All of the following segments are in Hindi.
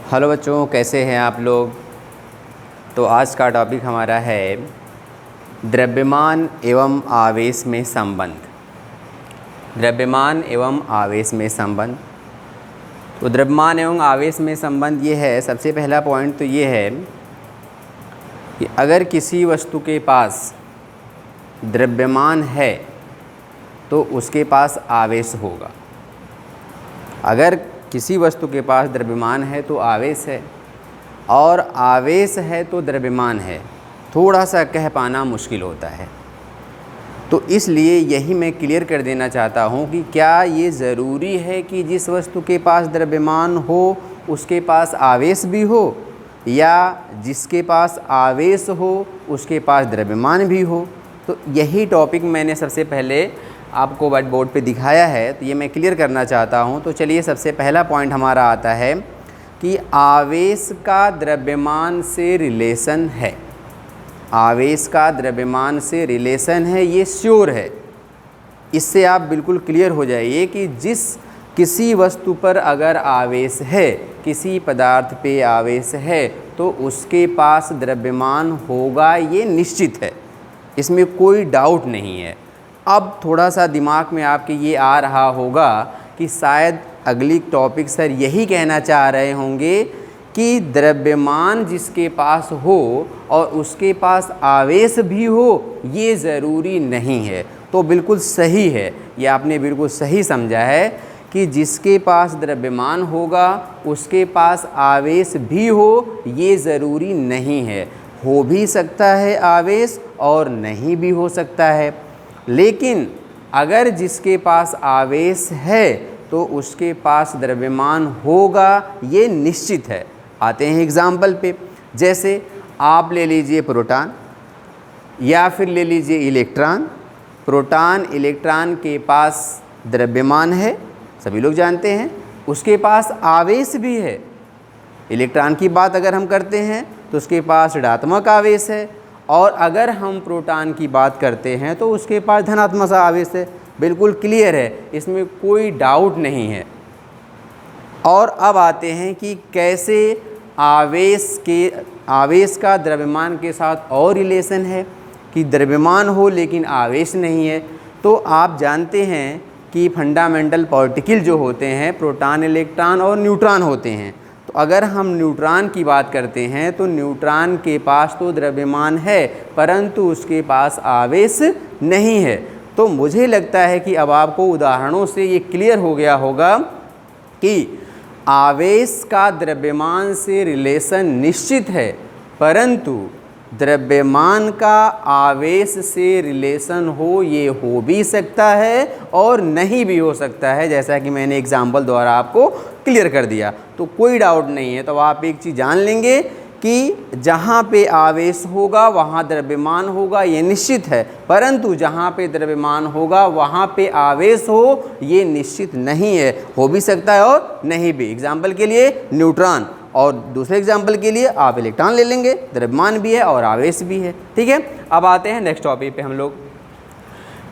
हेलो बच्चों, कैसे हैं आप लोग। तो आज का टॉपिक हमारा है द्रव्यमान एवं आवेश में संबंध। द्रव्यमान एवं आवेश में संबंध। तो द्रव्यमान एवं आवेश में संबंध ये है, सबसे पहला पॉइंट तो ये है कि अगर किसी वस्तु के पास द्रव्यमान है तो उसके पास आवेश होगा। अगर किसी वस्तु के पास द्रव्यमान है तो आवेश है, और आवेश है तो द्रव्यमान है। थोड़ा सा कह पाना मुश्किल होता है, तो इसलिए यही मैं क्लियर कर देना चाहता हूँ कि क्या ये ज़रूरी है कि जिस वस्तु के पास द्रव्यमान हो उसके पास आवेश भी हो, या जिसके पास आवेश हो उसके पास द्रव्यमान भी हो। तो यही टॉपिक मैंने सबसे पहले आपको व्हाइट बोर्ड पे दिखाया है, तो ये मैं क्लियर करना चाहता हूँ। तो चलिए, सबसे पहला पॉइंट हमारा आता है कि आवेश का द्रव्यमान से रिलेशन है। आवेश का द्रव्यमान से रिलेशन है, ये श्योर है। इससे आप बिल्कुल क्लियर हो जाइए कि किसी वस्तु पर अगर आवेश है, किसी पदार्थ पे आवेश है, तो उसके पास द्रव्यमान होगा, ये निश्चित है, इसमें कोई डाउट नहीं है। अब थोड़ा सा दिमाग में आपके ये आ रहा होगा कि शायद अगली टॉपिक सर यही कहना चाह रहे होंगे कि द्रव्यमान जिसके पास हो और उसके पास आवेश भी हो, ये ज़रूरी नहीं है। तो बिल्कुल सही है, ये आपने बिल्कुल सही समझा है कि जिसके पास द्रव्यमान होगा उसके पास आवेश भी हो, ये ज़रूरी नहीं है। हो भी सकता है आवेश और नहीं भी हो सकता है, लेकिन अगर जिसके पास आवेश है तो उसके पास द्रव्यमान होगा, ये निश्चित है। आते हैं एग्जाम्पल पे। जैसे आप ले लीजिए प्रोटॉन, या फिर ले लीजिए इलेक्ट्रॉन। प्रोटॉन इलेक्ट्रॉन के पास द्रव्यमान है, सभी लोग जानते हैं, उसके पास आवेश भी है। इलेक्ट्रॉन की बात अगर हम करते हैं तो उसके पास ऋणात्मक आवेश है, और अगर हम प्रोटॉन की बात करते हैं तो उसके पास धनात्मक आवेश है। बिल्कुल क्लियर है, इसमें कोई डाउट नहीं है। और अब आते हैं कि कैसे आवेश का द्रव्यमान के साथ और रिलेशन है, कि द्रव्यमान हो लेकिन आवेश नहीं है। तो आप जानते हैं कि फंडामेंटल पार्टिकल जो होते हैं, प्रोटॉन, इलेक्ट्रॉन और न्यूट्रॉन होते हैं। तो अगर हम न्यूट्रॉन की बात करते हैं तो न्यूट्रॉन के पास तो द्रव्यमान है, परंतु उसके पास आवेश नहीं है। तो मुझे लगता है कि अब आपको उदाहरणों से ये क्लियर हो गया होगा कि आवेश का द्रव्यमान से रिलेशन निश्चित है, परंतु द्रव्यमान का आवेश से रिलेशन हो, ये हो भी सकता है और नहीं भी हो सकता है, जैसा कि मैंने एग्जाम्पल द्वारा आपको क्लियर कर दिया। तो कोई डाउट नहीं है। तो आप एक चीज़ जान लेंगे कि जहाँ पे आवेश होगा वहाँ द्रव्यमान होगा, ये निश्चित है, परंतु जहाँ पे द्रव्यमान होगा वहाँ पे आवेश हो, ये निश्चित नहीं है। हो भी सकता है और नहीं भी। एग्जाम्पल के लिए न्यूट्रॉन, और दूसरे एग्जाम्पल के लिए आप इलेक्ट्रॉन ले लेंगे, द्रव्यमान भी है और आवेश भी है। ठीक है, अब आते हैं नेक्स्ट टॉपिक पे हम लोग।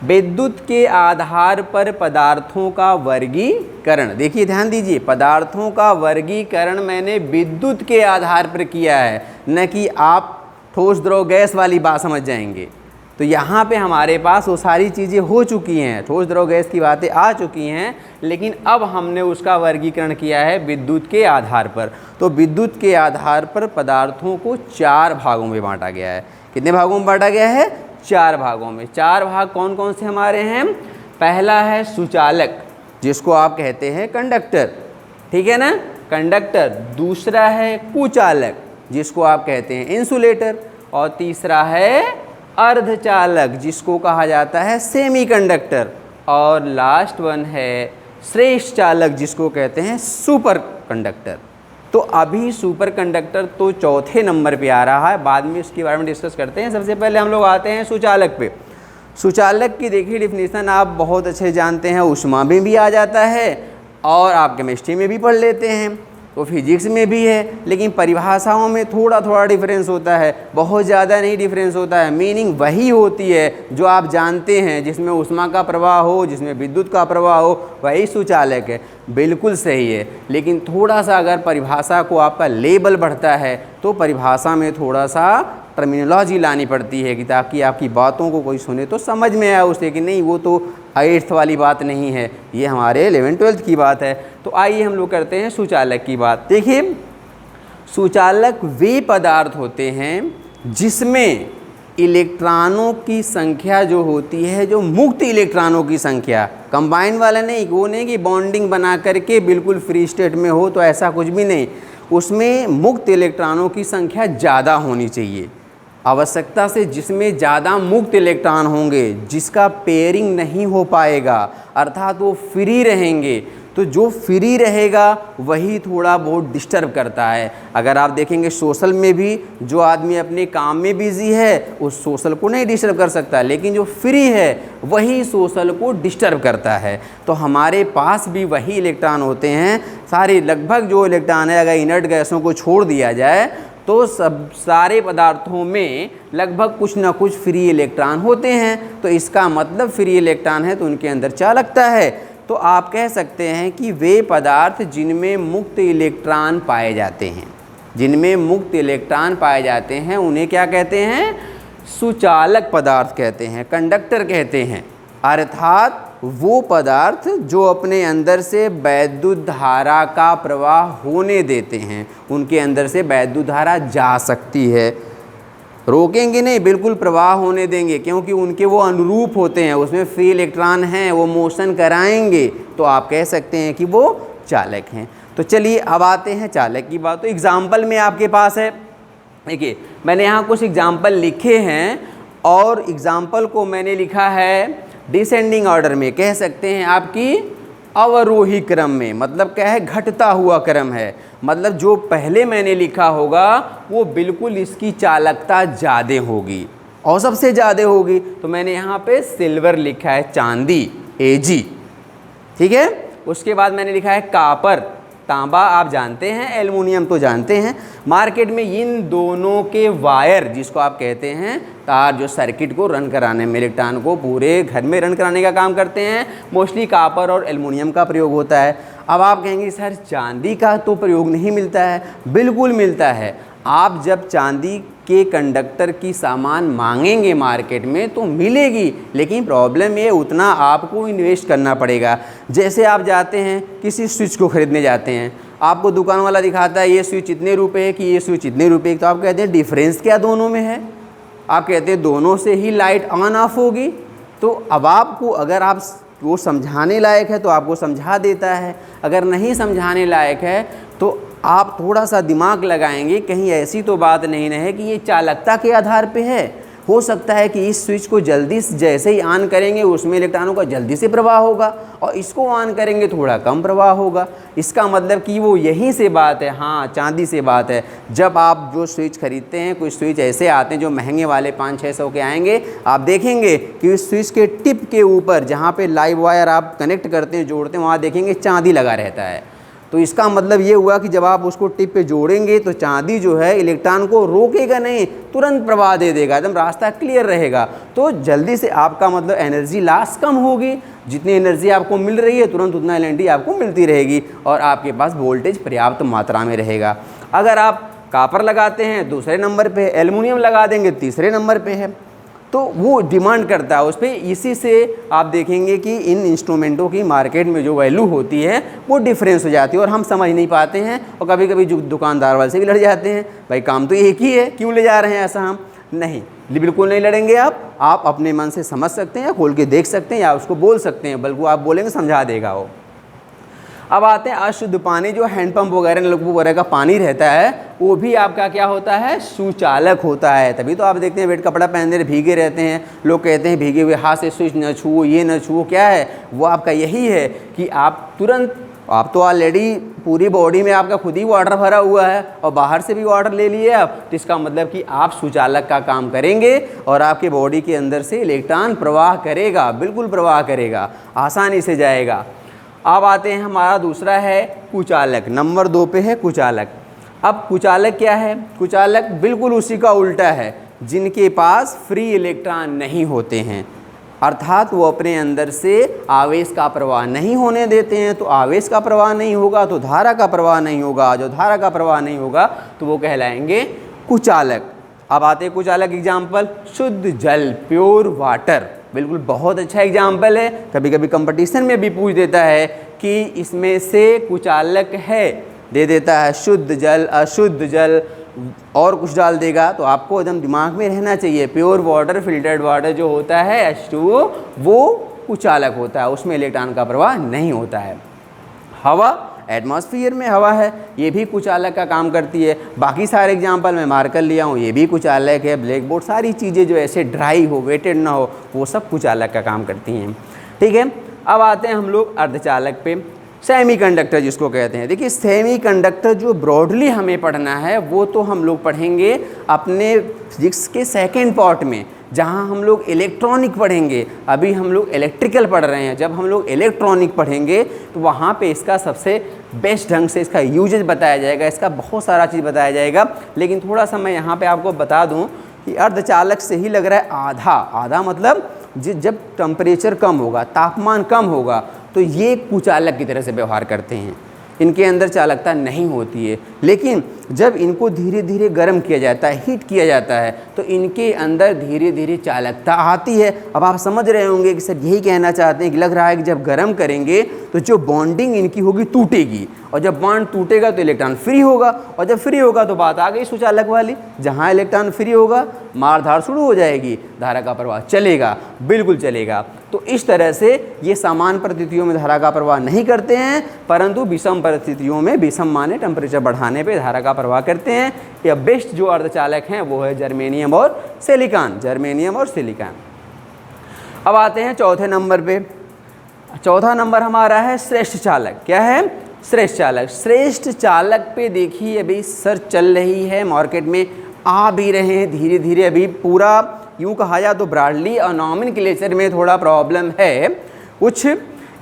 विद्युत के आधार पर पदार्थों का वर्गीकरण। देखिए, ध्यान दीजिए, पदार्थों का वर्गीकरण मैंने विद्युत के आधार पर किया है, न कि आप ठोस द्रव गैस वाली बात समझ जाएंगे। तो यहाँ पे हमारे पास वो सारी चीज़ें हो चुकी हैं, ठोस द्रव गैस की बातें आ चुकी हैं, लेकिन अब हमने उसका वर्गीकरण किया है विद्युत के आधार पर। तो विद्युत के आधार पर पदार्थों को 4 भागों में बांटा गया है। कितने भागों में बांटा गया है? 4 भागों में। 4 भाग कौन कौन से हमारे हैं? पहला है सुचालक, जिसको आप कहते हैं कंडक्टर, ठीक है ना, कंडक्टर। दूसरा है कुचालक, जिसको आप कहते हैं इंसुलेटर। और तीसरा है अर्धचालक, जिसको कहा जाता है सेमीकंडक्टर। और लास्ट वन है श्रेष्ठ चालक, जिसको कहते हैं सुपर कंडक्टर। तो अभी सुपर कंडक्टर तो चौथे नंबर पे आ रहा है, बाद में इसके बारे में डिस्कस करते हैं। सबसे पहले हम लोग आते हैं सुचालक पे। सुचालक की देखिए डिफिनीशन आप बहुत अच्छे जानते हैं, ऊष्मा में भी आ जाता है और आप केमिस्ट्री में भी पढ़ लेते हैं। तो फिजिक्स में भी है, लेकिन परिभाषाओं में थोड़ा थोड़ा डिफरेंस होता है, बहुत ज़्यादा नहीं डिफरेंस होता है। मीनिंग वही होती है जो आप जानते हैं, जिसमें ऊष्मा का प्रवाह हो, जिसमें विद्युत का प्रवाह हो, वही सुचालक है। बिल्कुल सही है, लेकिन थोड़ा सा अगर परिभाषा को आपका लेवल बढ़ता है तो परिभाषा में थोड़ा सा टर्मिनोलॉजी लानी पड़ती है कि ताकि आपकी बातों को कोई सुने तो समझ में आए उसे कि नहीं वो तो 8th वाली बात नहीं है, ये हमारे 11th-12th की बात है। तो आइए हम लोग करते हैं सुचालक की बात। देखिए, सुचालक वे पदार्थ होते हैं जिसमें इलेक्ट्रॉनों की संख्या जो होती है, जो मुक्त इलेक्ट्रॉनों की संख्या, कंबाइन वाला नहीं, वो नहीं कि बॉन्डिंग बना करके बिल्कुल फ्री स्टेट में हो, तो ऐसा कुछ भी नहीं। उसमें मुक्त इलेक्ट्रॉनों की संख्या ज़्यादा होनी चाहिए, आवश्यकता से जिसमें ज़्यादा मुक्त इलेक्ट्रॉन होंगे, जिसका पेयरिंग नहीं हो पाएगा, अर्थात वो फ्री रहेंगे। तो जो फ्री रहेगा वही थोड़ा बहुत डिस्टर्ब करता है। अगर आप देखेंगे सोशल में भी जो आदमी अपने काम में बिजी है उस सोशल को नहीं डिस्टर्ब कर सकता, लेकिन जो फ्री है वही सोशल को डिस्टर्ब करता है। तो हमारे पास भी वही इलेक्ट्रॉन होते हैं सारे, लगभग जो इलेक्ट्रॉन है, अगर इनर्ट गैसों को छोड़ दिया जाए तो सब सारे पदार्थों में लगभग कुछ ना कुछ फ्री इलेक्ट्रॉन होते हैं। तो इसका मतलब फ्री इलेक्ट्रॉन है तो उनके अंदर चालकता है। तो आप कह सकते हैं कि वे पदार्थ जिनमें मुक्त इलेक्ट्रॉन पाए जाते हैं, जिनमें मुक्त इलेक्ट्रॉन पाए जाते हैं, उन्हें क्या कहते हैं? सुचालक पदार्थ कहते हैं, कंडक्टर कहते हैं। अर्थात वो पदार्थ जो अपने अंदर से वैद्युत धारा का प्रवाह होने देते हैं, उनके अंदर से वैद्युत धारा जा सकती है, रोकेंगे नहीं, बिल्कुल प्रवाह होने देंगे, क्योंकि उनके वो अनुरूप होते हैं, उसमें फ्री इलेक्ट्रॉन हैं, वो मोशन कराएंगे, तो आप कह सकते हैं कि वो चालक हैं। तो चलिए अब आते हैं चालक की बात। तो एग्जाम्पल में आपके पास है, देखिए मैंने यहाँ कुछ एग्जाम्पल लिखे हैं और एग्जाम्पल को मैंने लिखा है डिसेंडिंग ऑर्डर में, कह सकते हैं आपकी अवरोही क्रम में, मतलब क्या है? घटता हुआ क्रम है। मतलब जो पहले मैंने लिखा होगा वो बिल्कुल इसकी चालकता ज़्यादा होगी और सबसे ज़्यादा होगी। तो मैंने यहाँ पे सिल्वर लिखा है, चांदी Ag, ठीक है। उसके बाद मैंने लिखा है कापर, तांबा आप जानते हैं, एल्युमिनियम तो जानते हैं। मार्केट में इन दोनों के वायर, जिसको आप कहते हैं तार, जो सर्किट को रन कराने में, इलेक्ट्रॉन को पूरे घर में रन कराने का काम करते हैं, मोस्टली कापर और एल्युमिनियम का प्रयोग होता है। अब आप कहेंगे सर चांदी का तो प्रयोग नहीं मिलता है। बिल्कुल मिलता है। आप जब चांदी के कंडक्टर की सामान मांगेंगे मार्केट में तो मिलेगी, लेकिन प्रॉब्लम ये उतना आपको इन्वेस्ट करना पड़ेगा। जैसे आप जाते हैं किसी स्विच को ख़रीदने जाते हैं, आपको दुकान वाला दिखाता है ये स्विच इतने रुपए है कि ये स्विच इतने रुपए की, तो आप कहते हैं डिफरेंस क्या दोनों में है? आप कहते हैं दोनों से ही लाइट ऑन ऑफ होगी। तो अब आपको, अगर आप वो समझाने लायक है तो आपको समझा देता है, अगर नहीं समझाने लायक है तो आप थोड़ा सा दिमाग लगाएंगे, कहीं ऐसी तो बात नहीं है कि ये चालकता के आधार पे है। हो सकता है कि इस स्विच को जल्दी जैसे ही ऑन करेंगे उसमें इलेक्ट्रॉनों का जल्दी से प्रवाह होगा और इसको ऑन करेंगे थोड़ा कम प्रवाह होगा। इसका मतलब कि वो यहीं से बात है, हाँ चांदी से बात है। जब आप जो स्विच खरीदते हैं, कुछ स्विच ऐसे आते हैं जो महंगे वाले 500-600 के आएंगे, आप देखेंगे कि उस स्विच के टिप के ऊपर जहाँ पे लाइव वायर आप कनेक्ट करते हैं, जोड़ते हैं, वहाँ देखेंगे चांदी लगा रहता है। तो इसका मतलब ये हुआ कि जब आप उसको टिप पे जोड़ेंगे तो चांदी जो है इलेक्ट्रॉन को रोकेगा नहीं, तुरंत प्रवाह दे देगा, एकदम रास्ता क्लियर रहेगा। तो जल्दी से आपका मतलब एनर्जी लॉस कम होगी, जितनी एनर्जी आपको मिल रही है तुरंत उतना एनर्जी आपको मिलती रहेगी और आपके पास वोल्टेज पर्याप्त मात्रा में रहेगा। अगर आप कापर लगाते हैं दूसरे नंबर पे, एल्युमिनियम लगा देंगे तीसरे नंबर पे है। तो वो डिमांड करता है उस पर। इसी से आप देखेंगे कि इन इंस्ट्रूमेंटों की मार्केट में जो वैल्यू होती है वो डिफरेंस हो जाती है और हम समझ नहीं पाते हैं और कभी कभी जो दुकानदार वाले से भी लड़ जाते हैं, भाई काम तो एक ही है, क्यों ले जा रहे हैं ऐसा? हम नहीं, बिल्कुल नहीं लड़ेंगे। आप अपने मन से समझ सकते हैं, या खोल के देख सकते हैं, या उसको बोल सकते हैं, बल्कि आप बोलेंगे समझा देगा वो। अब आते हैं अशुद्ध पानी, जो हैंडपम्प वगैरह नलकूप वगैरह का पानी रहता है, वो भी आपका क्या होता है? सुचालक होता है। तभी तो आप देखते हैं वेट कपड़ा पहनते भीगे रहते हैं, लोग कहते हैं भीगे हुए हाथ से स्विच न छुओ, ये न छुओ। क्या है वो? आपका यही है कि आप तुरंत, आप तो ऑलरेडी पूरी बॉडी में आपका खुद ही वाटर भरा हुआ है और बाहर से भी वाटर ले लिए आप, तो इसका मतलब कि आप सुचालक का काम करेंगे और आपके बॉडी के अंदर से इलेक्ट्रॉन प्रवाह करेगा, बिल्कुल प्रवाह करेगा, आसानी से जाएगा। अब आते हैं, हमारा दूसरा है कुचालक, नंबर 2 पे है कुचालक। अब कुचालक क्या है? कुचालक बिल्कुल उसी का उल्टा है, जिनके पास फ्री इलेक्ट्रॉन नहीं होते हैं, अर्थात वो अपने अंदर से आवेश का प्रवाह नहीं होने देते हैं। तो आवेश का प्रवाह नहीं होगा तो धारा का प्रवाह नहीं होगा, जो धारा का प्रवाह नहीं होगा तो वो कहलाएंगे कुचालक। अब आते हैं कुचालक एग्जाम्पल, शुद्ध जल, प्योर वाटर, बिल्कुल बहुत अच्छा एग्जाम्पल है। कभी कभी कंपटीशन में भी पूछ देता है कि इसमें से कुचालक है, दे देता है शुद्ध जल, अशुद्ध जल और कुछ डाल देगा, तो आपको एकदम दिमाग में रहना चाहिए प्योर वाटर, फिल्टर्ड वाटर जो होता है H2O, वो कुचालक होता है, उसमें इलेक्ट्रॉन का प्रवाह नहीं होता है। हवा, एटमॉस्फेयर में हवा है, ये भी कुचालक का काम करती है। बाकी सारे एग्जाम्पल मैं मार कर लिया हूँ, ये भी कुचालक है। ब्लैक बोर्ड, सारी चीज़ें जो ऐसे ड्राई हो, वेटेड ना हो, वो सब कुचालक का काम करती हैं। ठीक है, अब आते हैं हम लोग अर्धचालक पे, सेमीकंडक्टर जिसको कहते हैं। देखिए सेमीकंडक्टर जो ब्रॉडली हमें पढ़ना है वो तो हम लोग पढ़ेंगे अपने फिजिक्स के सेकेंड पार्ट में, जहाँ हम लोग इलेक्ट्रॉनिक पढ़ेंगे। अभी हम लोग इलेक्ट्रिकल पढ़ रहे हैं, जब हम लोग इलेक्ट्रॉनिक पढ़ेंगे तो वहाँ पे इसका सबसे बेस्ट ढंग से इसका यूजेज बताया जाएगा, इसका बहुत सारा चीज़ बताया जाएगा। लेकिन थोड़ा सा मैं यहाँ पे आपको बता दूँ कि अर्धचालक से ही लग रहा है आधा, आधा मतलब जब टेम्परेचर कम होगा, तापमान कम होगा, तो ये कुचालक की तरह से व्यवहार करते हैं, इनके अंदर चालकता नहीं होती है। लेकिन जब इनको धीरे धीरे गर्म किया जाता है, हीट किया जाता है, तो इनके अंदर धीरे धीरे चालकता आती है। अब आप समझ रहे होंगे कि सर यही कहना चाहते हैं कि लग रहा है कि जब गर्म करेंगे तो जो बॉन्डिंग इनकी होगी टूटेगी, और जब बॉन्ड टूटेगा तो इलेक्ट्रॉन फ्री होगा, और जब फ्री होगा तो बात आ गई सुचालक वाली, जहाँ इलेक्ट्रॉन फ्री होगा मार धार शुरू हो जाएगी, धारा का प्रवाह चलेगा, बिल्कुल चलेगा। तो इस तरह से ये समान परिस्थितियों में धारा का प्रवाह नहीं करते हैं, परंतु विषम परिस्थितियों में, विषम माने टेम्परेचर बढ़ाने पे धारा का प्रवाह करते हैं। या बेस्ट जो अर्धचालक हैं वो है जर्मेनियम और सिलिकॉन, जर्मेनियम और सिलिकॉन। अब आते हैं चौथे नंबर पे। चौथा नंबर हमारा है श्रेष्ठ चालक। क्या है? श्रेष्ठ चालक। श्रेष्ठ चालक पे देखिए अभी सर्च चल रही है, मार्केट में आ भी रहे हैं धीरे धीरे। अभी पूरा यूँ कहा जाए तो ब्रॉडली और नॉमेनक्लेचर में थोड़ा प्रॉब्लम है कुछ,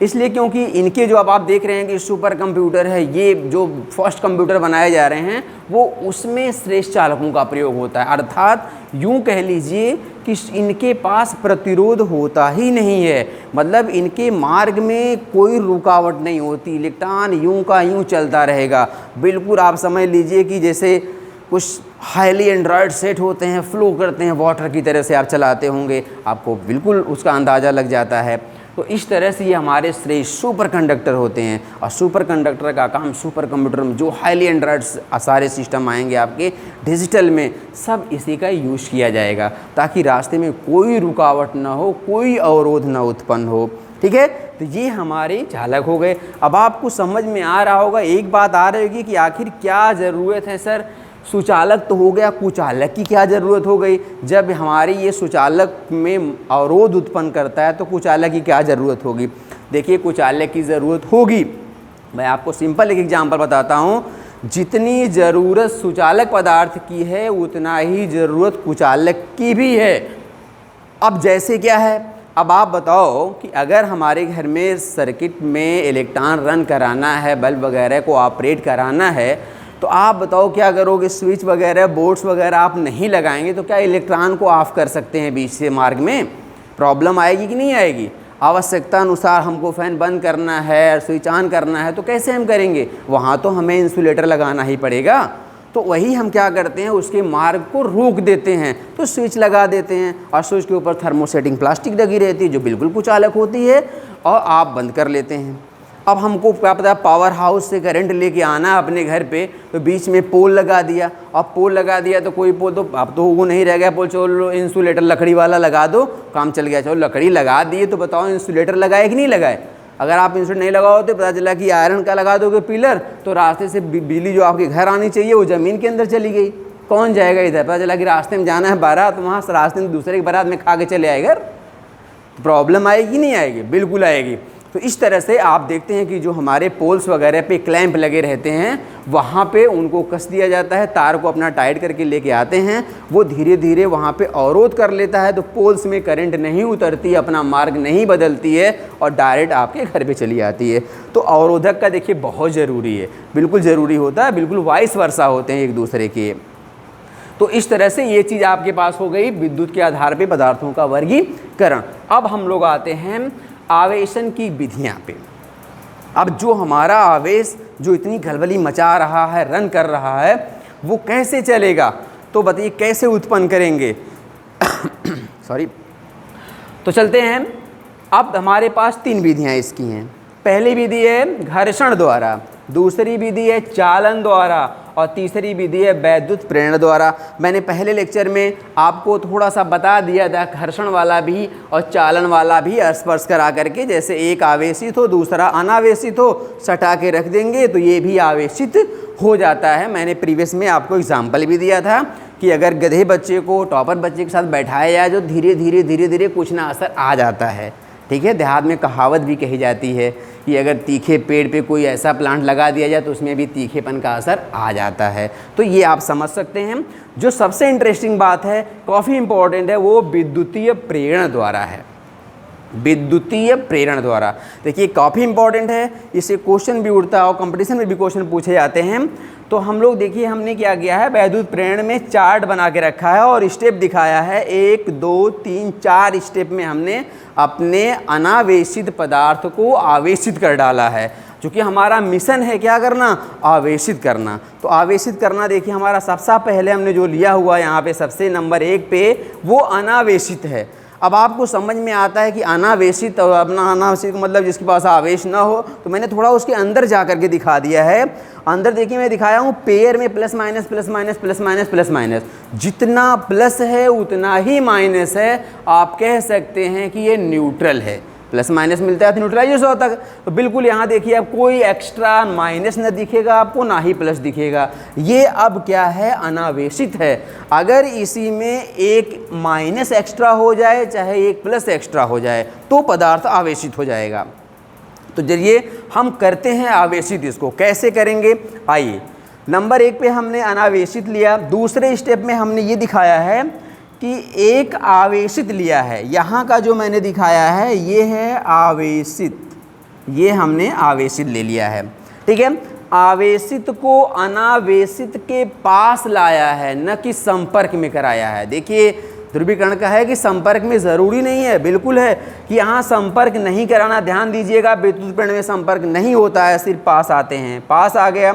इसलिए क्योंकि इनके जो अब आप देख रहे हैं कि सुपर कंप्यूटर है, ये जो फर्स्ट कंप्यूटर बनाए जा रहे हैं वो उसमें श्रेष्ठ चालकों का प्रयोग होता है। अर्थात यूँ कह लीजिए कि इनके पास प्रतिरोध होता ही नहीं है, मतलब इनके मार्ग में कोई रुकावट नहीं होती, इलेक्ट्रॉन यूँ का यूँ चलता रहेगा। बिल्कुल आप समझ लीजिए कि जैसे कुछ हाईली एंड्रॉयड सेट होते हैं, फ्लो करते हैं, वाटर की तरह से आप चलाते होंगे, आपको बिल्कुल उसका अंदाज़ा लग जाता है। तो इस तरह से ये हमारे श्रेष्ठ सुपर कंडक्टर होते हैं। और सुपर कंडक्टर का काम सुपर कंप्यूटर में जो हाईली एंड्रॉयड सारे सिस्टम आएंगे आपके डिजिटल में, सब इसी का यूज़ किया जाएगा, ताकि रास्ते में कोई रुकावट ना हो, कोई अवरोध ना उत्पन्न हो। ठीक है, तो ये हमारे चालक हो गए। अब आपको समझ में आ रहा होगा, एक बात आ रही होगी कि आखिर क्या ज़रूरत है सर, सुचालक तो हो गया, कुचालक की क्या ज़रूरत हो गई? जब हमारी ये सुचालक में अवरोध उत्पन्न करता है तो कुचालक की क्या ज़रूरत होगी? देखिए कुचालक की ज़रूरत होगी, मैं आपको सिंपल एक एग्जांपल बताता हूँ। जितनी ज़रूरत सुचालक पदार्थ की है उतना ही ज़रूरत कुचालक की भी है। अब जैसे क्या है, अब आप बताओ कि अगर हमारे घर में सर्किट में इलेक्ट्रॉन रन कराना है, बल्ब वगैरह को ऑपरेट कराना है, तो आप बताओ क्या करोगे? स्विच वगैरह, बोर्ड्स वगैरह आप नहीं लगाएंगे तो क्या इलेक्ट्रॉन को ऑफ कर सकते हैं बीच से मार्ग में? प्रॉब्लम आएगी कि नहीं आएगी? आवश्यकता अनुसार हमको फ़ैन बंद करना है, स्विच ऑन करना है, तो कैसे हम करेंगे? वहाँ तो हमें इंसुलेटर लगाना ही पड़ेगा। तो वही हम क्या करते हैं, उसके मार्ग को रोक देते हैं, तो स्विच लगा देते हैं, और स्विच के ऊपर थर्मोसेटिंग प्लास्टिक लगी रहती है जो बिल्कुल कुचालक होती है, और आप बंद कर लेते हैं। अब हमको क्या पता, पावर हाउस से करंट लेके आना है अपने घर पे, तो बीच में पोल लगा दिया। अब पोल लगा दिया तो कोई पोल तो अब तो वो नहीं रह गया, पोल चलो इंसुलेटर लकड़ी वाला लगा दो, काम चल गया। चलो लकड़ी लगा दिए तो बताओ इंसुलेटर लगाए कि नहीं लगाए? अगर आप इंसुलेटर नहीं लगाओ तो पता चला कि आयरन का लगा दोगे पिलर, तो रास्ते से बिजली जो आपके घर आनी चाहिए वो ज़मीन के अंदर चली गई। कौन जाएगा इधर? पता चला कि रास्ते में जाना है बारात, वहाँ रास्ते में दूसरे की बारात में खा के चले आए घर, तो प्रॉब्लम आएगी नहीं आएगी? बिल्कुल आएगी। तो इस तरह से आप देखते हैं कि जो हमारे पोल्स वगैरह पे क्लैंप लगे रहते हैं वहाँ पे उनको कस दिया जाता है, तार को अपना टाइट करके लेके आते हैं, वो धीरे धीरे वहाँ पे अवरोध कर लेता है, तो पोल्स में करंट नहीं उतरती, अपना मार्ग नहीं बदलती है और डायरेक्ट आपके घर पे चली आती है। तो अवरोधक का देखिए बहुत ज़रूरी है, बिल्कुल ज़रूरी होता है, बिल्कुल वाइस वर्सा होते हैं एक दूसरे के। तो इस तरह से ये चीज़ आपके पास हो गई विद्युत के आधार पे पदार्थों का वर्गीकरण। अब हम लोग आते हैं आवेशन की विधियां पे। अब जो हमारा आवेश जो इतनी खलबली मचा रहा है, रन कर रहा है, वो कैसे चलेगा, तो बताइए कैसे उत्पन्न करेंगे सॉरी। तो चलते हैं, अब हमारे पास 3 विधियां इसकी हैं। पहली विधि है घर्षण द्वारा, दूसरी विधि है चालन द्वारा और तीसरी विधि है वैद्युत प्रेरण द्वारा। मैंने पहले लेक्चर में आपको थोड़ा सा बता दिया था घर्षण वाला भी और चालन वाला भी स्पर्श करा करके, जैसे एक आवेशित हो दूसरा अनावेशित हो, सटा के रख देंगे तो ये भी आवेशित हो जाता है। मैंने प्रीवियस में आपको एग्जाम्पल भी दिया था कि अगर गधे बच्चे को टॉपर बच्चे के साथ बैठाया जाए जो धीरे धीरे कुछ ना असर आ जाता है। ठीक है, देहात में कहावत भी कही जाती है कि अगर तीखे पेड़ पे कोई ऐसा प्लांट लगा दिया जाए तो उसमें भी तीखेपन का असर आ जाता है। तो ये आप समझ सकते हैं। जो सबसे इंटरेस्टिंग बात है, काफ़ी इंपॉर्टेंट है, वो विद्युतीय प्रेरण द्वारा है। विद्युतीय प्रेरण द्वारा देखिए काफ़ी इंपॉर्टेंट है, इससे क्वेश्चन भी उठता है और कंपटीशन में भी क्वेश्चन पूछे जाते हैं। तो हम लोग देखिए हमने क्या किया है, वैद्युत प्रेरण में चार्ट बना के रखा है और स्टेप दिखाया है। 1 2 3 4 स्टेप में हमने अपने अनावेशित पदार्थ को आवेशित कर डाला है, क्योंकि हमारा मिशन है क्या करना, आवेशित करना। तो आवेशित करना देखिए हमारा सबसे पहले हमने जो लिया हुआ यहाँ पे सबसे नंबर 1 पे वो अनावेशित है। अब आपको समझ में आता है कि अनावेशित और अपना अनावेशित मतलब जिसके पास आवेश ना हो, तो मैंने थोड़ा उसके अंदर जा करके दिखा दिया है। अंदर देखिए मैं दिखाया हूँ पेयर में plus minus plus minus plus minus plus minus, जितना प्लस है उतना ही माइनस है। आप कह सकते हैं कि ये न्यूट्रल है, प्लस माइनस मिलता है तो न्यूट्रलाइज होता है। तो बिल्कुल यहाँ देखिए अब कोई एक्स्ट्रा माइनस न दिखेगा आपको, ना ही प्लस दिखेगा। ये अब क्या है, अनावेशित है। अगर इसी में एक माइनस एक्स्ट्रा हो जाए चाहे एक प्लस एक्स्ट्रा हो जाए तो पदार्थ आवेशित हो जाएगा। तो चलिए हम करते हैं आवेशित। इसको कैसे करेंगे, आइए। नंबर 1 पे हमने अनावेशित लिया। दूसरे स्टेप में हमने ये दिखाया है कि एक आवेशित लिया है। यहाँ का जो मैंने दिखाया है ये है आवेशित, ये हमने आवेशित ले लिया है। ठीक है, आवेशित को अनावेशित के पास लाया है, न कि संपर्क में कराया है। देखिए ध्रुवीकरण का है कि संपर्क में ज़रूरी नहीं है, बिल्कुल है कि यहाँ संपर्क नहीं कराना। ध्यान दीजिएगा विद्युत प्रेरण में संपर्क नहीं होता है, सिर्फ पास आते हैं। पास आ गया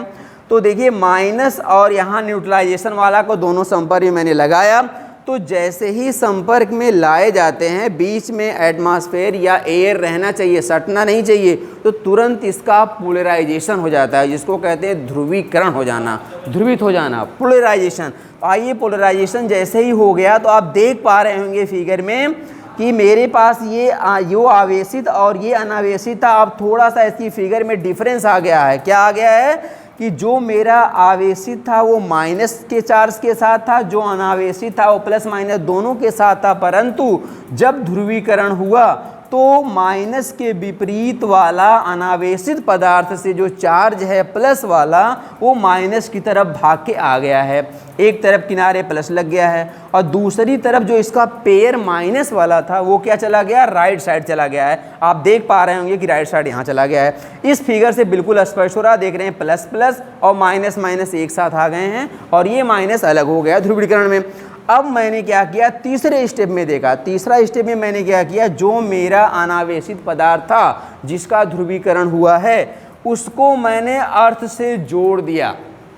तो देखिए माइनस और यहाँ न्यूट्रलाइजेशन वाला को दोनों संपर्क में मैंने लगाया। तो जैसे ही संपर्क में लाए जाते हैं, बीच में एटमॉस्फेयर या एयर रहना चाहिए, सटना नहीं चाहिए, तो तुरंत इसका पोलराइजेशन हो जाता है, जिसको कहते हैं ध्रुवीकरण हो जाना, ध्रुवित हो जाना, पोलराइजेशन। आइए पोलराइजेशन जैसे ही हो गया तो आप देख पा रहे होंगे फिगर में कि मेरे पास ये यो आवेशित और ये अनावेशित था। अब थोड़ा सा इसकी फिगर में डिफरेंस आ गया है। क्या आ गया है कि जो मेरा आवेशित था वो माइनस के चार्ज के साथ था, जो अनावेशित था वो प्लस माइनस दोनों के साथ था। परंतु जब ध्रुवीकरण हुआ तो माइनस के विपरीत वाला अनावेशित पदार्थ से जो चार्ज है प्लस वाला, वो माइनस की तरफ भाग के आ गया है। एक तरफ किनारे प्लस लग गया है और दूसरी तरफ जो इसका पेयर माइनस वाला था वो क्या चला गया, राइट साइड चला गया है। आप देख पा रहे होंगे कि राइट साइड यहाँ चला गया है। इस फिगर से बिल्कुल स्पष्ट हो रहा है, देख रहे हैं प्लस प्लस और माइनस माइनस एक साथ आ गए हैं और ये माइनस अलग हो गया ध्रुवीकरण में। अब मैंने क्या किया, तीसरे स्टेप में देखा। तीसरा स्टेप में मैंने क्या किया, जो मेरा अनावेशित पदार्थ था जिसका ध्रुवीकरण हुआ है उसको मैंने अर्थ से जोड़ दिया।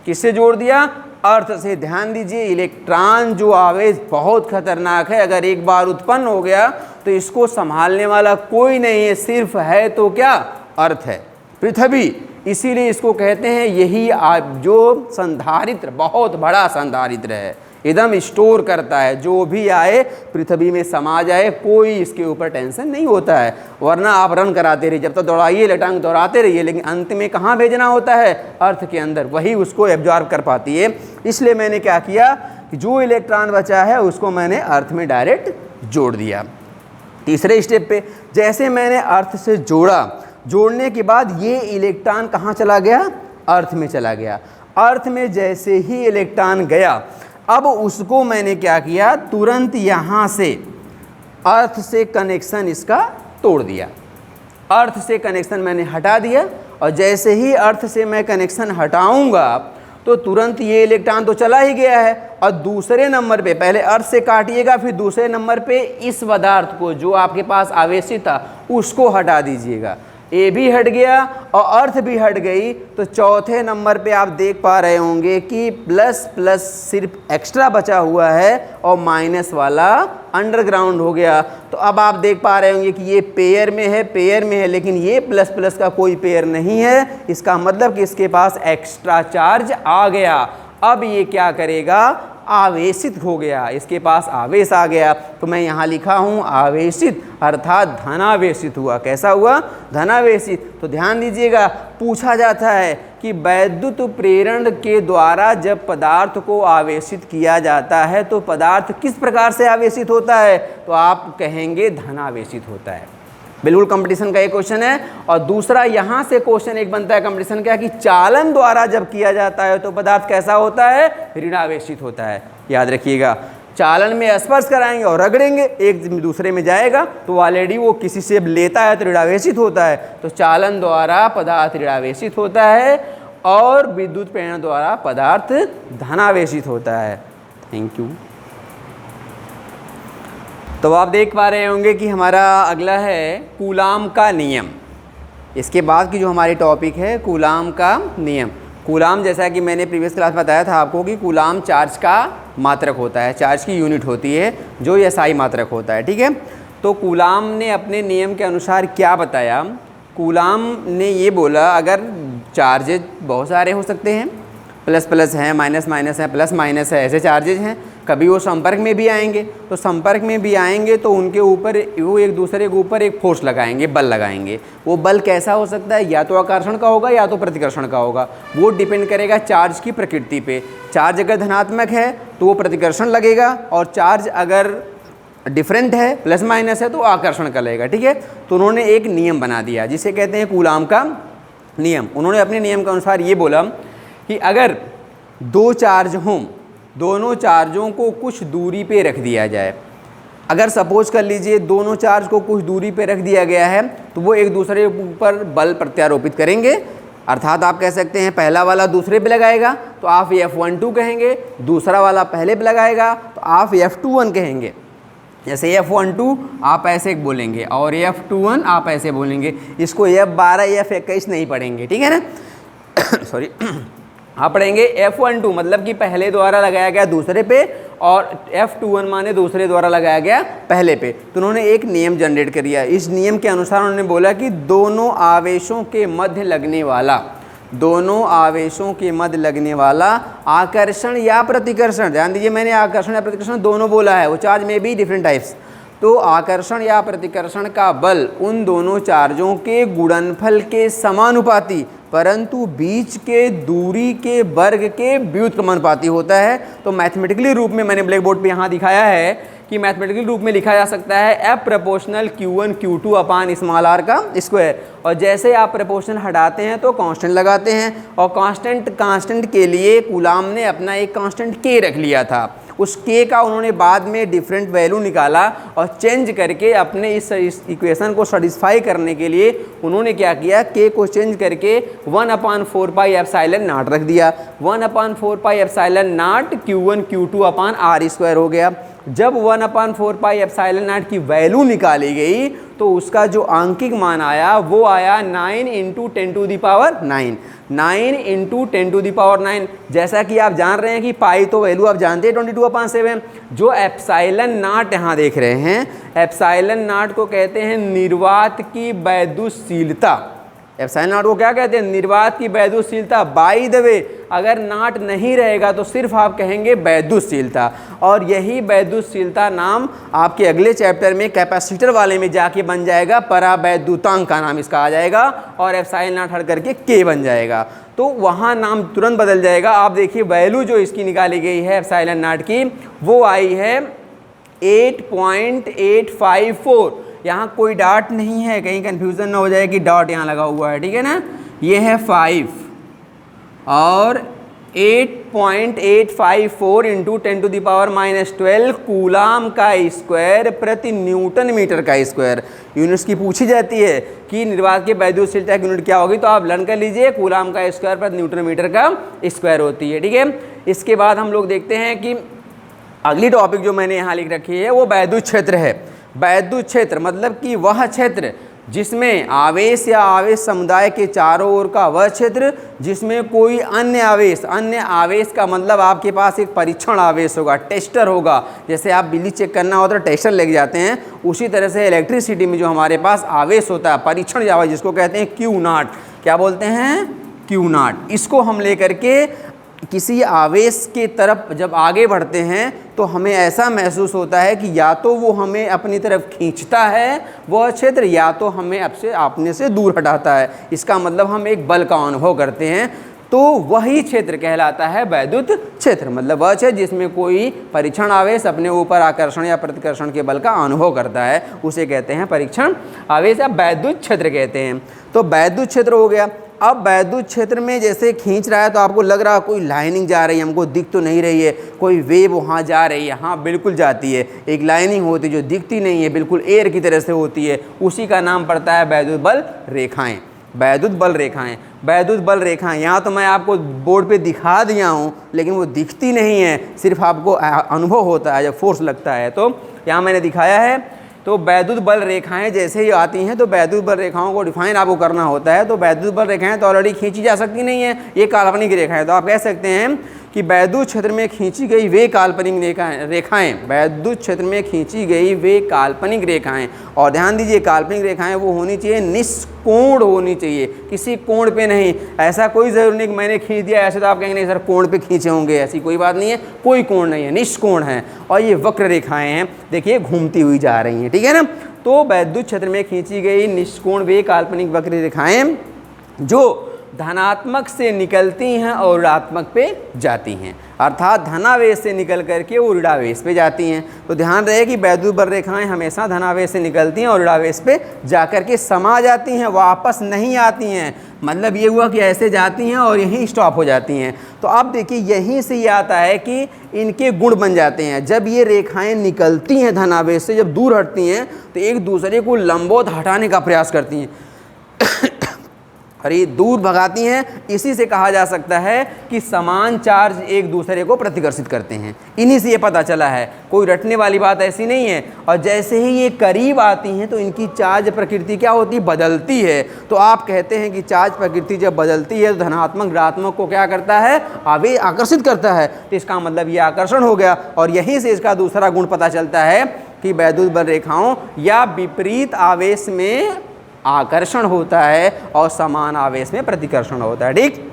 किससे जोड़ दिया, अर्थ से। ध्यान दीजिए इलेक्ट्रॉन जो आवेश बहुत खतरनाक है, अगर एक बार उत्पन्न हो गया तो इसको संभालने वाला कोई नहीं है, सिर्फ है तो क्या, अर्थ है, पृथ्वी। इसीलिए इसको कहते हैं यही जो संधारित्र, बहुत बड़ा संधारित्र है, एकदम स्टोर करता है, जो भी आए पृथ्वी में समा जाए, कोई इसके ऊपर टेंशन नहीं होता है। वरना आप रन कराते रहिए, जब तक दौड़ाइए इलेक्ट्रॉन दौड़ाते रहिए, लेकिन अंत में कहाँ भेजना होता है, अर्थ के अंदर, वही उसको एब्जॉर्ब कर पाती है। इसलिए मैंने क्या किया कि जो इलेक्ट्रॉन बचा है उसको मैंने अर्थ में डायरेक्ट जोड़ दिया। तीसरे स्टेप पे जैसे मैंने अर्थ से जोड़ा जोड़ने के बाद ये इलेक्ट्रॉन कहाँ चला गया, अर्थ में चला गया। अर्थ में जैसे ही इलेक्ट्रॉन गया, अब उसको मैंने क्या किया, तुरंत यहाँ से अर्थ से कनेक्शन इसका तोड़ दिया। अर्थ से कनेक्शन मैंने हटा दिया, और जैसे ही अर्थ से मैं कनेक्शन हटाऊंगा तो तुरंत ये इलेक्ट्रॉन तो चला ही गया है, और दूसरे नंबर पे, पहले अर्थ से काटिएगा, फिर दूसरे नंबर पे इस पदार्थ को जो आपके पास आवेशित था उसको हटा दीजिएगा। ए भी हट गया और अर्थ भी हट गई, तो चौथे नंबर पे आप देख पा रहे होंगे कि प्लस प्लस सिर्फ एक्स्ट्रा बचा हुआ है और माइनस वाला अंडरग्राउंड हो गया। तो अब आप देख पा रहे होंगे कि ये पेयर में है, लेकिन ये प्लस प्लस का कोई पेयर नहीं है। इसका मतलब कि इसके पास एक्स्ट्रा चार्ज आ गया। अब ये क्या करेगा, आवेशित हो गया, इसके पास आवेश आ गया। तो मैं यहाँ लिखा हूँ आवेशित, अर्थात धनावेशित हुआ। कैसा हुआ, धनावेशित। तो ध्यान दीजिएगा, पूछा जाता है कि वैद्युत प्रेरण के द्वारा जब पदार्थ को आवेशित किया जाता है तो पदार्थ किस प्रकार से आवेशित होता है, तो आप कहेंगे धनावेशित होता है। बिल्कुल कंपटीशन का एक क्वेश्चन है। और दूसरा यहाँ से क्वेश्चन एक बनता है कंपटीशन का कि चालन द्वारा जब किया जाता है तो पदार्थ कैसा होता है, ऋणावेशित होता है। याद रखिएगा, चालन में स्पर्श कराएंगे और रगड़ेंगे, एक दूसरे में जाएगा तो ऑलरेडी वो किसी से लेता है तो ऋणावेशित होता है। तो चालन द्वारा पदार्थ ऋणावेशित होता है और विद्युत प्रेरण द्वारा पदार्थ धनावेशित होता है। Thank you. तो आप देख पा रहे होंगे कि हमारा अगला है कूलाम का नियम। इसके बाद की जो हमारी टॉपिक है कूलाम का नियम। कूलाम, जैसा कि मैंने प्रीवियस क्लास में बताया था आपको कि कूलाम चार्ज का मात्रक होता है, चार्ज की यूनिट होती है जो एसआई मात्रक होता है। ठीक है, तो कूलाम ने अपने नियम के अनुसार क्या बताया, कूलाम ने ये बोला अगर चार्जेज बहुत सारे हो सकते हैं, प्लस प्लस हैं, माइनस माइनस है, प्लस माइनस है, ऐसे चार्जेज हैं, कभी वो संपर्क में भी आएंगे, तो संपर्क में भी आएंगे तो उनके ऊपर वो एक दूसरे के ऊपर एक फोर्स लगाएंगे, बल लगाएंगे। वो बल कैसा हो सकता है, या तो आकर्षण का होगा या तो प्रतिकर्षण का होगा। वो डिपेंड करेगा चार्ज की प्रकृति पे। चार्ज अगर धनात्मक है तो वो प्रतिकर्षण लगेगा, और चार्ज अगर डिफरेंट है, प्लस माइनस है, तो आकर्षण का लगेगा। ठीक है, तो उन्होंने एक नियम बना दिया जिसे कहते हैं कूलाम का नियम। उन्होंने अपने नियम के अनुसार ये बोला कि अगर दो चार्ज हों, दोनों चार्जों को कुछ दूरी पे रख दिया जाए। अगर सपोज कर लीजिए दोनों चार्ज को कुछ दूरी पे रख दिया गया है तो वो एक दूसरे के ऊपर बल प्रत्यारोपित करेंगे। अर्थात आप कह सकते हैं पहला वाला दूसरे पे लगाएगा तो आप F12 कहेंगे, दूसरा वाला पहले पे लगाएगा तो आप F21 कहेंगे। जैसे F12 आप ऐसे बोलेंगे और F21 आप ऐसे बोलेंगे। इसको F12 F21 नहीं पढ़ेंगे, ठीक है ना सॉरी आप पढ़ेंगे F12 मतलब कि पहले द्वारा लगाया गया दूसरे पे, और F21 माने दूसरे द्वारा लगाया गया पहले पे। तो उन्होंने एक नियम जनरेट कर दिया। इस नियम के अनुसार उन्होंने बोला कि दोनों आवेशों के मध्य लगने वाला आकर्षण या प्रतिकर्षण, ध्यान दीजिए मैंने आकर्षण या प्रतिकर्षण दोनों बोला है, वो चार्ज में भी डिफरेंट टाइप्स। तो आकर्षण या प्रतिकर्षण का बल उन दोनों चार्जों के गुणनफल के समानुपाती परंतु बीच के दूरी के वर्ग के व्युत्क्रमानुपाती होता है। तो मैथमेटिकली रूप में मैंने ब्लैक बोर्ड पे यहाँ दिखाया है कि मैथमेटिकल रूप में लिखा जा सकता है F प्रोपोर्शनल Q1 Q2 अपान स्मॉल r का स्क्वायर। और जैसे आप प्रोपोर्शनल हटाते हैं तो कांस्टेंट लगाते हैं, और कांस्टेंट के लिए कूलाम ने अपना एक कांस्टेंट K रख लिया था। उस K का उन्होंने बाद में डिफरेंट वैल्यू निकाला और चेंज करके अपने इस इक्वेशन को सेटिस्फाई करने के लिए उन्होंने क्या किया, K को चेंज करके 1/4 पाई एप्सिलॉन नॉट रख दिया। 1/4 pi epsilon not Q1 Q2 upon r square हो गया। जब 1/4 पाई एप्सिलॉन नॉट की वैल्यू निकाली गई तो उसका जो आंकिक मान आया वो आया 9 × 10⁹ 9 × 10⁹ जैसा कि आप जान रहे हैं कि पाई तो वैल्यू आप जानते हैं 22/7। जो एप्सिलॉन नॉट यहाँ देख रहे हैं, एप्सिलॉन नॉट को कहते हैं निर्वात की वैद्युतशीलता। एप्सिलॉन नॉट को क्या कहते हैं, निर्वात की वैद्युतशीलता। बाय द वे अगर नॉट नहीं रहेगा तो सिर्फ आप कहेंगे वैद्युतशीलता, और यही वैद्युतशीलता नाम आपके अगले चैप्टर में कैपेसिटर वाले में जाके बन जाएगा, परावैद्युतांक का नाम इसका आ जाएगा, और एप्सिलॉन नॉट हट करके K बन जाएगा। तो वहाँ नाम तुरंत बदल जाएगा। आप देखिए वैल्यू जो इसकी निकाली गई है एप्सिलॉन नॉट की वो आई है 8.854। यहाँ कोई डॉट नहीं है, कहीं कन्फ्यूज़न ना हो जाए कि डॉट यहाँ लगा हुआ है, ठीक है ना। ये है 5 और 8.854 इंटू 10⁻⁻12 कूलाम का स्क्वायर प्रति न्यूटन मीटर का स्क्वायर। यूनिट्स की पूछी जाती है कि निर्वात के वैद्युतशीलता की यूनिट क्या होगी, तो आप लर्न कर लीजिए, कूलाम का स्क्वायर प्रति न्यूटन मीटर का स्क्वायर होती है, ठीक है। इसके बाद हम लोग देखते हैं कि अगली टॉपिक जो मैंने यहाँ लिख रखी है वो वैद्युत क्षेत्र है। वैद्युत क्षेत्र मतलब कि वह क्षेत्र जिसमें आवेश या आवेश समुदाय के चारों ओर का वह क्षेत्र जिसमें कोई अन्य आवेश का मतलब आपके पास एक परीक्षण आवेश होगा, टेस्टर होगा। जैसे आप बिजली चेक करना होता है टेस्टर लेके जाते हैं, उसी तरह से इलेक्ट्रिसिटी में जो हमारे पास आवेश होता है, परीक्षण आवेश, जिसको कहते हैं Q0। क्या बोलते हैं? Q0। इसको हम लेकर के किसी आवेश के तरफ जब आगे बढ़ते हैं तो हमें ऐसा महसूस होता है कि या तो वो हमें अपनी तरफ खींचता है वह क्षेत्र, या तो हमें अपने से दूर हटाता है। इसका मतलब हम एक बल का अनुभव करते हैं, तो वही क्षेत्र कहलाता है वैद्युत क्षेत्र। मतलब वह क्षेत्र जिसमें कोई परीक्षण आवेश अपने ऊपर आकर्षण या प्रतिकर्षण के बल का अनुभव करता है, उसे कहते हैं परीक्षण आवेश या वैद्युत क्षेत्र कहते हैं। तो वैद्युत क्षेत्र हो गया। अब वैद्युत क्षेत्र में जैसे खींच रहा है तो आपको लग रहा है कोई लाइनिंग जा रही है, हमको दिख तो नहीं रही है, कोई वेव वहाँ जा रही है। हाँ बिल्कुल जाती है, एक लाइनिंग होती है जो दिखती नहीं है, बिल्कुल एयर की तरह से होती है, उसी का नाम पड़ता है वैद्युत बल रेखाएं। वैद्युत बल रेखाएं, वैद्युत बल रेखाएं यहाँ तो मैं आपको बोर्ड पे दिखा दिया हूँ, लेकिन वो दिखती नहीं है, सिर्फ आपको अनुभव होता है जब फोर्स लगता है। तो यहाँ मैंने दिखाया है। तो वैद्युत बल रेखाएं जैसे ही आती हैं तो वैद्युत बल रेखाओं को डिफाइन आपको करना होता है। तो वैद्युत बल रेखाएं तो ऑलरेडी खींची जा सकती नहीं है, ये काल्पनिक रेखाएं। तो आप कह सकते हैं कि वैद्युत क्षेत्र में खींची गई वे काल्पनिक रेखाएं, वैद्युत क्षेत्र में खींची गई वे काल्पनिक रेखाएं। और ध्यान दीजिए, काल्पनिक रेखाएं वो होनी चाहिए, निष्कोण होनी चाहिए, किसी कोण पे नहीं। ऐसा कोई ज़रूरी नहीं कि मैंने खींच दिया ऐसे तो आप कहेंगे नहीं सर कोण पे खींचे होंगे, ऐसी कोई बात नहीं है, कोई कोण नहीं है, निष्कोण है। और ये वक्र रेखाएं हैं, देखिए घूमती हुई जा रही हैं, ठीक है ना। तो वैद्युत क्षेत्र में खींची गई निष्कोण वे काल्पनिक वक्र रेखाएं जो धनात्मक से निकलती हैं और ऋणात्मक पे जाती हैं, अर्थात धनावेश से निकल करके वो ऋणावेश पे जाती हैं। तो ध्यान रहे कि वैद्युत बल रेखाएं हमेशा धनावेश से निकलती हैं और ऋणावेश पे जाकर के समा जाती हैं, वापस नहीं आती हैं। मतलब ये हुआ कि ऐसे जाती हैं और यहीं स्टॉप हो जाती हैं। तो अब देखिए यहीं से ये आता है कि इनके गुण बन जाते हैं। जब ये रेखाएं निकलती हैं धनावेश से, जब दूर हटती हैं तो एक दूसरे को लंबवत हटाने का प्रयास करती हैं और ये दूर भगाती हैं। इसी से कहा जा सकता है कि समान चार्ज एक दूसरे को प्रतिकर्षित करते हैं। इन्हीं से ये पता चला है, कोई रटने वाली बात ऐसी नहीं है। और जैसे ही ये करीब आती हैं तो इनकी चार्ज प्रकृति क्या होती है? बदलती है। तो आप कहते हैं कि चार्ज प्रकृति जब बदलती है तो धनात्मक ऋणात्मक को क्या करता है? आवेश आकर्षित करता है। तो इसका मतलब ये आकर्षण हो गया। और यहीं से इसका दूसरा गुण पता चलता है कि वैद्युत बल रेखाओं या विपरीत आवेश में आकर्षण होता है और समान आवेश में प्रतिकर्षण होता है, ठीक।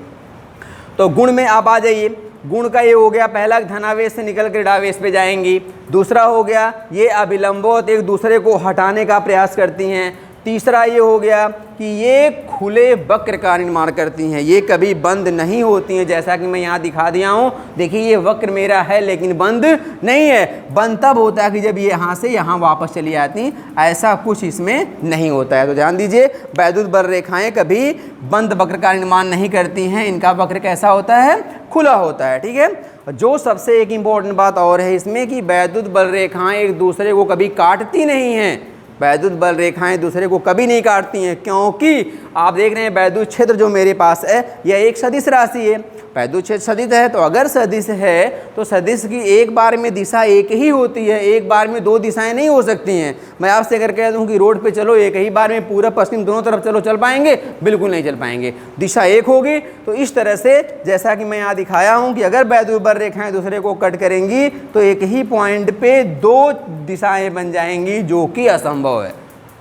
तो गुण में आप आ जाइए। गुण का ये हो गया, पहला धनावेश से निकल कर ऋणावेश पे जाएंगी। दूसरा हो गया ये अभिलंबवत एक दूसरे को हटाने का प्रयास करती हैं। तीसरा ये हो गया कि ये खुले वक्र का निर्माण करती हैं, ये कभी बंद नहीं होती हैं, जैसा कि मैं यहाँ दिखा दिया हूँ। देखिए ये वक्र मेरा है लेकिन बंद नहीं है। बंद तब होता है कि जब ये यहाँ से यहाँ वापस चली आती, ऐसा कुछ इसमें नहीं होता है। तो ध्यान दीजिए, वैद्युत बल रेखाएं कभी बंद वक्र का निर्माण नहीं करती हैं, इनका वक्र कैसा होता है? खुला होता है, ठीक है। जो सबसे एक इम्पॉर्टेंट बात और है इसमें कि वैद्युत बल रेखाएं एक दूसरे को कभी काटती नहीं हैं। वैद्युत बल रेखाएं दूसरे को कभी नहीं काटती हैं, क्योंकि आप देख रहे हैं वैद्युत क्षेत्र जो मेरे पास है यह एक सदिश राशि है। वैद्युत क्षेत्र सदिश है, तो अगर सदिश है तो सदिश की एक बार में दिशा एक ही होती है, एक बार में दो दिशाएं नहीं हो सकती हैं। मैं आपसे अगर कह दूं कि रोड पे चलो, एक ही बार में पूरब पश्चिम दोनों तरफ चलो, चल पाएंगे? बिल्कुल नहीं चल पाएंगे, दिशा एक होगी। तो इस तरह से जैसा कि मैं यहाँ दिखाया हूँ कि अगर वैद्युत बल रेखाएं दूसरे को कट करेंगी तो एक ही पॉइंट पे दो दिशाएं बन जाएंगी, जो कि असंभव है।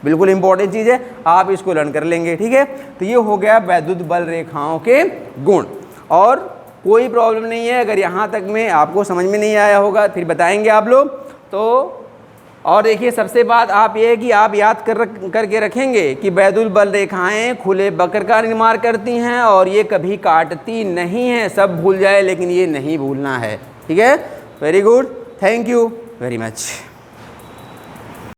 बिल्कुल इंपॉर्टेंट चीज़ है, आप इसको लर्न कर लेंगे, ठीक है। तो ये हो गया वैद्युत बल रेखाओं के गुण। और कोई प्रॉब्लम नहीं है, अगर यहाँ तक में आपको समझ में नहीं आया होगा फिर बताएंगे आप लोग। तो और देखिए सबसे बात आप ये है कि आप याद करके रखेंगे कि वैद्युत बल रेखाएं खुले वक्र का निर्माण करती हैं और ये कभी काटती नहीं हैं। सब भूल जाए लेकिन ये नहीं भूलना है, ठीक है। Very good, thank you very much.